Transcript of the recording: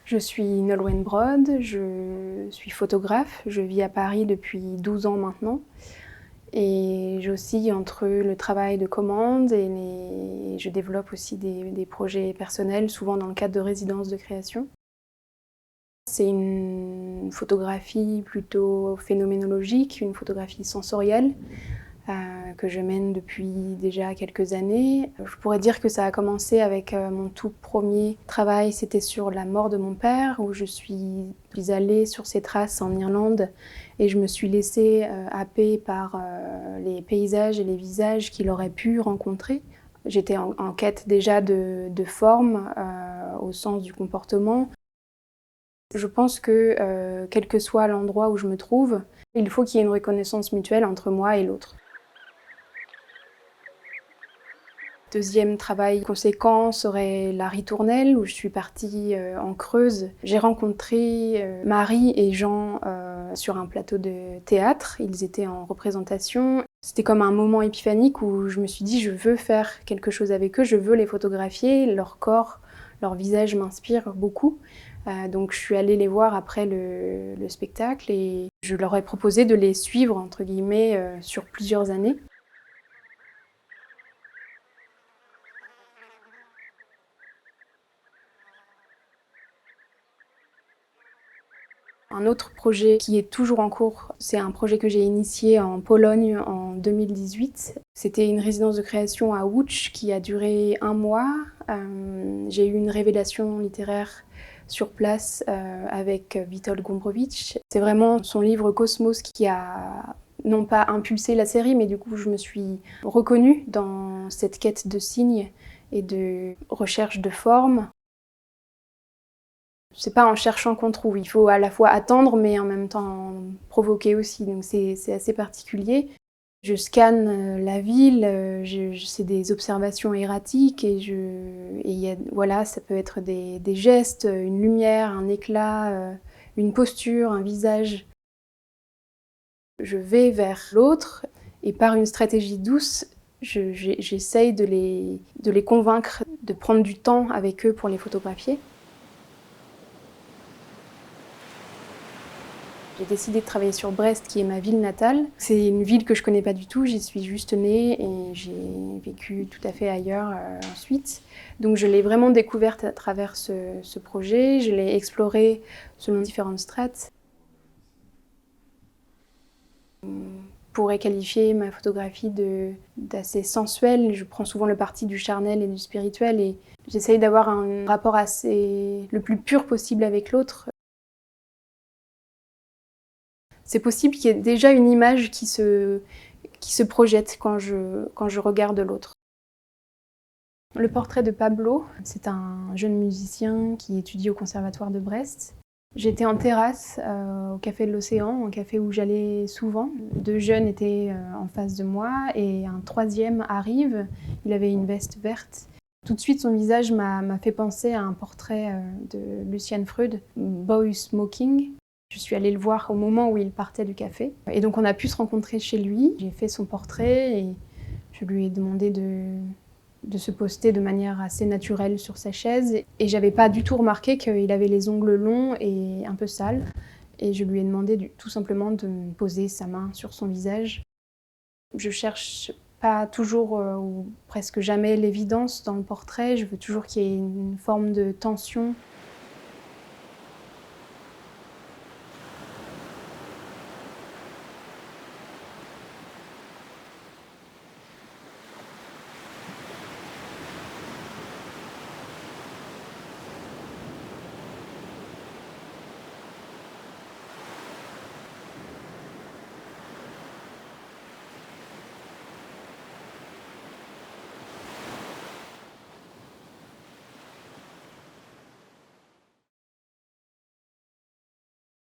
Je suis Nolwenn Brod, je suis photographe, je vis à Paris depuis 12 ans maintenant et j'oscille entre le travail de commande et je développe aussi des projets personnels, souvent dans le cadre de résidences de création. C'est une photographie plutôt phénoménologique, une photographie sensorielle que je mène depuis déjà quelques années. Je pourrais dire que ça a commencé avec mon tout premier travail, c'était sur la mort de mon père, où je suis allée sur ses traces en Irlande et je me suis laissée happer par les paysages et les visages qu'il aurait pu rencontrer. J'étais en quête déjà de forme au sens du comportement. Je pense que quel que soit l'endroit où je me trouve, il faut qu'il y ait une reconnaissance mutuelle entre moi et l'autre. Deuxième travail conséquent serait la ritournelle, où je suis partie en Creuse. J'ai rencontré Marie et Jean sur un plateau de théâtre. Ils étaient en représentation. C'était comme un moment épiphanique où je me suis dit je veux faire quelque chose avec eux, je veux les photographier. Leur corps, leur visage m'inspire beaucoup. Donc je suis allée les voir après le spectacle et je leur ai proposé de les suivre entre guillemets sur plusieurs années. Un autre projet qui est toujours en cours, c'est un projet que j'ai initié en Pologne en 2018. C'était une résidence de création à Łódź qui a duré 1 mois. J'ai eu une révélation littéraire sur place avec Witold Gombrowicz. C'est vraiment son livre Cosmos qui a non pas impulsé la série, mais du coup je me suis reconnue dans cette quête de signes et de recherche de forme. C'est pas en cherchant qu'on trouve, il faut à la fois attendre mais en même temps provoquer aussi, donc c'est assez particulier. Je scanne la ville, c'est des observations erratiques et voilà, ça peut être des gestes, une lumière, un éclat, une posture, un visage. Je vais vers l'autre et par une stratégie douce, j'essaye de les convaincre de prendre du temps avec eux pour les photographier. J'ai décidé de travailler sur Brest, qui est ma ville natale. C'est une ville que je connais pas du tout, j'y suis juste née et j'ai vécu tout à fait ailleurs ensuite. Donc je l'ai vraiment découverte à travers ce projet, je l'ai explorée selon différentes strates. On pourrait qualifier ma photographie d'assez sensuelle. Je prends souvent le parti du charnel et du spirituel et j'essaye d'avoir un rapport le plus pur possible avec l'autre. C'est possible qu'il y ait déjà une image qui se projette quand je regarde l'autre. Le portrait de Pablo, c'est un jeune musicien qui étudie au Conservatoire de Brest. J'étais en terrasse au Café de l'Océan, un café où j'allais souvent. 2 jeunes étaient en face de moi et un troisième arrive. Il avait une veste verte. Tout de suite, son visage m'a fait penser à un portrait de Lucian Freud, Boy Smoking. Je suis allée le voir au moment où il partait du café. Et donc on a pu se rencontrer chez lui. J'ai fait son portrait et je lui ai demandé de se poster de manière assez naturelle sur sa chaise. Et j'avais pas du tout remarqué qu'il avait les ongles longs et un peu sales. Et je lui ai demandé tout simplement de me poser sa main sur son visage. Je cherche pas toujours ou presque jamais l'évidence dans le portrait. Je veux toujours qu'il y ait une forme de tension.